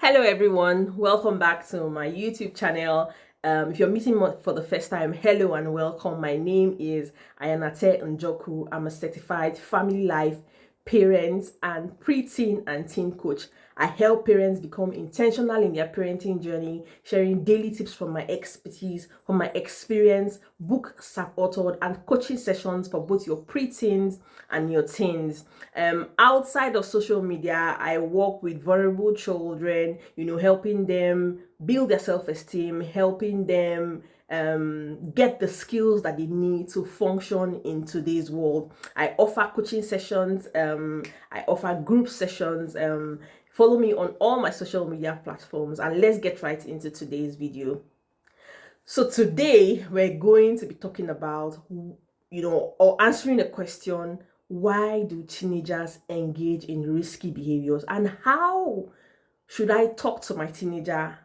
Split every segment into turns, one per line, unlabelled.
Hello everyone, welcome back to my YouTube channel. If you're meeting me for the first time, hello and welcome. My name is Ayanate Njoku. I'm a certified family life, parent and preteen and teen coach. I help parents become intentional in their parenting journey, sharing daily tips from my expertise, from my experience, books I've authored, and coaching sessions for both your preteens and your teens. Outside of social media, I work with vulnerable children, helping them build their self-esteem, helping them get the skills that they need to function in today's world. I offer coaching sessions, I offer group sessions. Follow me on all my social media platforms, and let's get right into today's video. So today we're going to be talking about, or answering the question, why do teenagers engage in risky behaviors, and how should I talk to my teenager,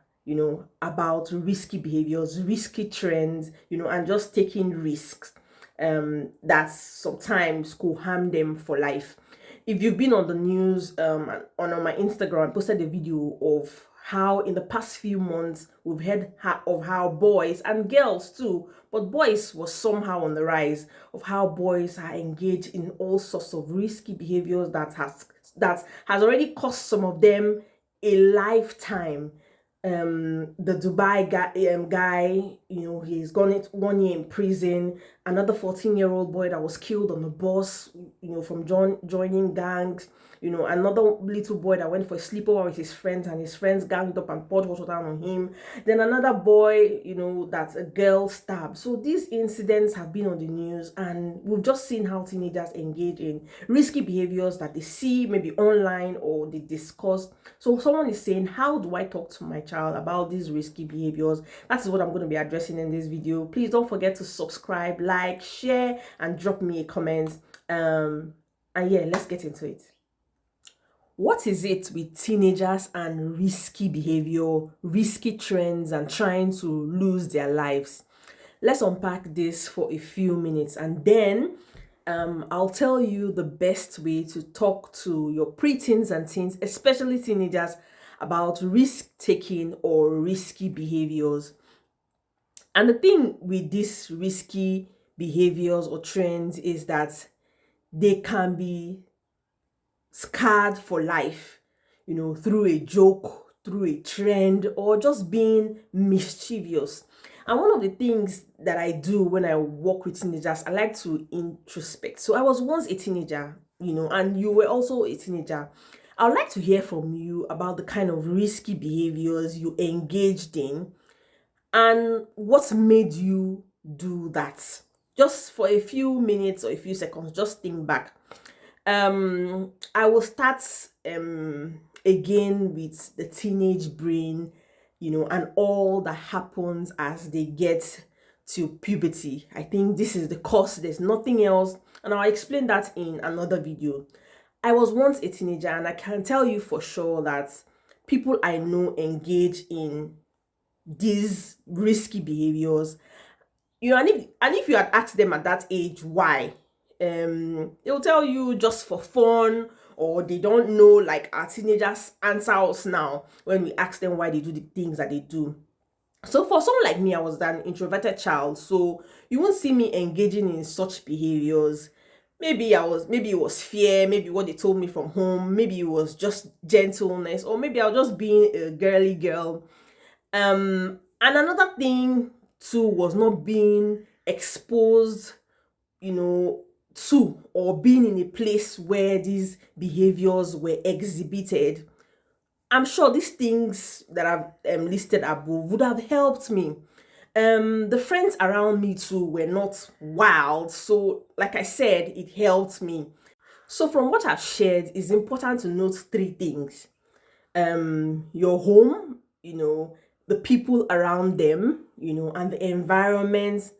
about risky behaviors, risky trends, and just taking risks that sometimes could harm them for life. If you've been on the news, on my Instagram, I posted a video of how in the past few months we've heard of how boys and girls too, but boys was somehow on the rise, of how boys are engaged in all sorts of risky behaviors that has already cost some of them a lifetime. The Dubai guy, he's gone 1 year in prison. Another 14-year-old boy that was killed on the bus, from joining gangs. Another little boy that went for a sleepover with his friends, and his friends ganged up and poured water down on him. Then another boy, that a girl stabbed. So these incidents have been on the news, and we've just seen how teenagers engage in risky behaviors that they see maybe online or they discuss. So someone is saying, how do I talk to my child about these risky behaviors? That is what I'm going to be addressing in this video. Please don't forget to subscribe, like, share, and drop me a comment. And yeah, let's get into it. What is it with teenagers and risky behavior, risky trends, and trying to lose their lives? Let's unpack this for a few minutes, and then I'll tell you the best way to talk to your preteens and teens, especially teenagers, about risk-taking or risky behaviors. And the thing with these risky behaviors or trends is that they can be scarred for life, through a joke, through a trend, or just being mischievous. And one of the things that I do when I work with teenagers, I like to introspect. So I was once a teenager, and you were also a teenager. I would like to hear from you about the kind of risky behaviors you engaged in and what made you do that. Just for a few minutes or a few seconds, just think back. I will start again with the teenage brain, and all that happens as they get to puberty. I think this is the cause, there's nothing else, and I'll explain that in another video. I was once a teenager, and I can tell you for sure that people I know engage in these risky behaviors, and if you had asked them at that age why, they'll tell you just for fun, or they don't know, like our teenagers answer us now when we ask them why they do the things that they do. So for someone like me, I was an introverted child, so you won't see me engaging in such behaviors. Maybe it was fear, maybe what they told me from home, maybe it was just gentleness, or maybe I was just being a girly girl. And another thing too was not being exposed, to, or being in a place where these behaviors were exhibited. I'm sure these things that I've listed above would have helped me. The friends around me too were not wild, so like I said, it helped me. So from what I've shared, it's important to note three things. Your home, the people around them, and the environment,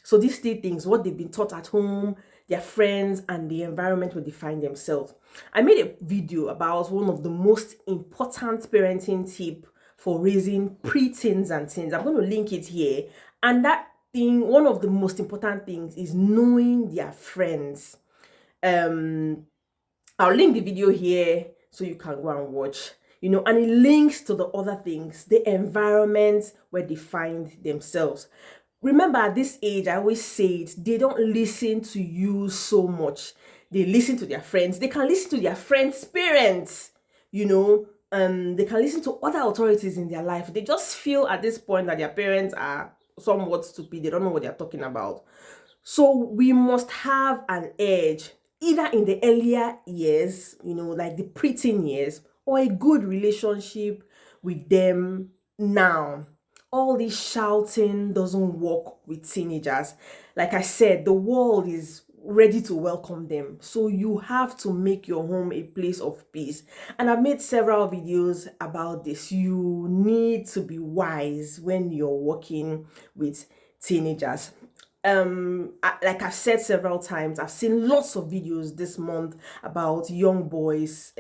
so these three things, what they've been taught at home, their friends, and the environment where they find themselves. I made a video about one of the most important parenting tip for raising preteens and teens. I'm going to link it here. And that thing, one of the most important things, is knowing their friends. I'll link the video here so you can go and watch. and it links to the other things, the environment where they find themselves. Remember, at this age, I always say it, they don't listen to you so much. They listen to their friends. They can listen to their friends' parents, they can listen to other authorities in their life. They just feel at this point that their parents are somewhat stupid. They don't know what they're talking about. So we must have an edge, either in the earlier years, like the preteen years, or a good relationship with them now. All this shouting doesn't work with teenagers. Like I said, the world is ready to welcome them. So you have to make your home a place of peace. And I've made several videos about this. You need to be wise when you're working with teenagers. Like I've said several times, I've seen lots of videos this month about young boys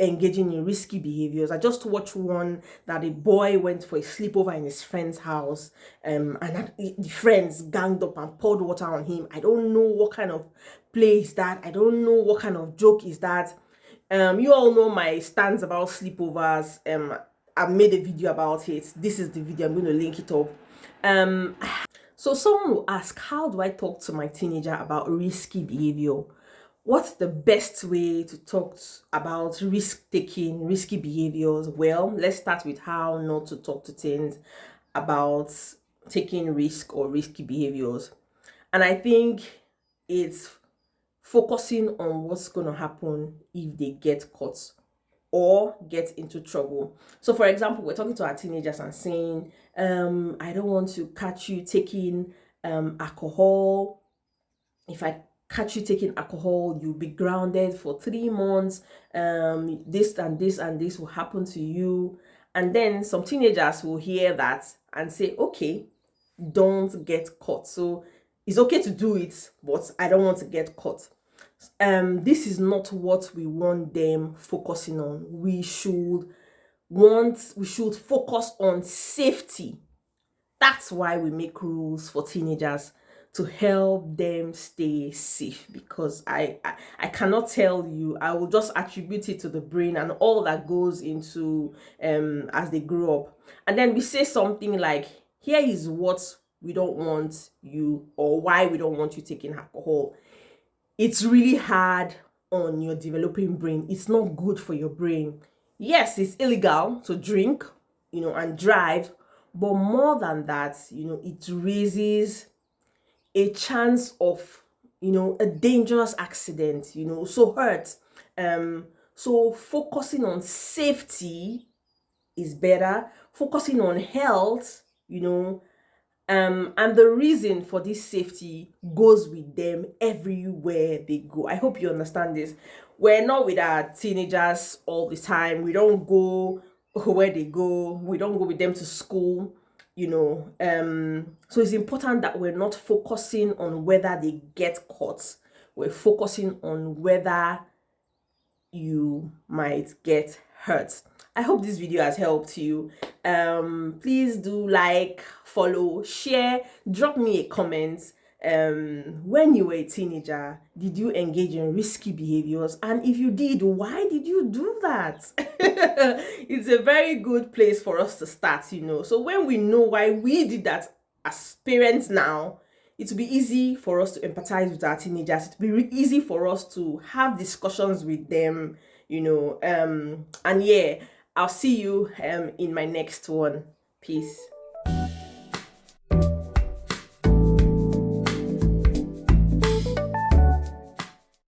engaging in risky behaviors. I just watched one that a boy went for a sleepover in his friend's house, and the friends ganged up and poured water on him. I don't know what kind of play is that. I don't know what kind of joke is that. You all know my stance about sleepovers. I've made a video about it. This is the video. I'm going to link it up. So someone will ask, how do I talk to my teenager about risky behavior? What's the best way to talk about risk-taking, risky behaviors? Well, let's start with how not to talk to teens about taking risk or risky behaviors. And I think it's focusing on what's going to happen if they get caught or get into trouble. So for example, we're talking to our teenagers and saying, I don't want to catch you taking alcohol. If I catch you taking alcohol, you'll be grounded for 3 months. This and this and this will happen to you. And then some teenagers will hear that and say, okay, don't get caught. So it's okay to do it, but I don't want to get caught. This is not what we want them focusing on. We should focus on safety. That's why we make rules for teenagers, to help them stay safe, because I cannot tell you, I will just attribute it to the brain and all that goes into as they grow up. And then we say something like, here is what we don't want you, or why we don't want you taking alcohol. It's really hard on your developing brain. It's not good for your brain. Yes, it's illegal to drink, and drive, but more than that, it raises a chance of, a dangerous accident, so hurt. So focusing on safety is better. Focusing on health, and the reason for this safety goes with them everywhere they go. I hope you understand this. We're not with our teenagers all the time. We don't go where they go. We don't go with them to school, so it's important that we're not focusing on whether they get caught. We're focusing on whether you might get hurt. I hope this video has helped you. Please do like, follow, share, drop me a comment. When you were a teenager, did you engage in risky behaviors? And if you did, why did you do that? It's a very good place for us to start, So when we know why we did that as parents now, it will be easy for us to empathize with our teenagers. It will be easy for us to have discussions with them, and yeah, I'll see you in my next one. Peace.